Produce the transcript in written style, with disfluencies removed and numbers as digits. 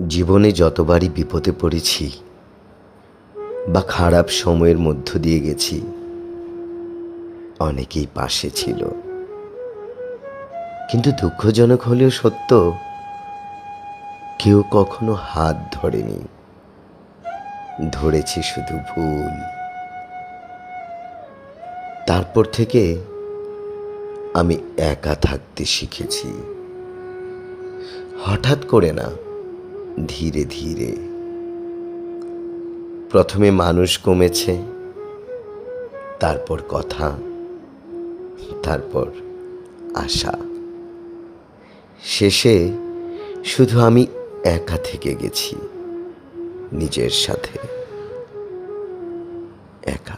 জীবনে যতবারই বিপদে পড়েছি বা খারাপ সময়ের মধ্য দিয়ে গেছি, অনেকেই পাশে ছিল। কিন্তু দুঃখজনক হলেও সত্য, কেউ কখনো হাত ধরেনি, ধরেছে শুধু ভুল। তারপর থেকে আমি একা থাকতে শিখেছি, হঠাৎ করে না, ধীরে ধীরে। প্রথমে মানুষ কমেছে, তারপর কথা, তারপর আশা। শেষে শুধু আমি একা থেকে গেছি, নিজের সাথে একা।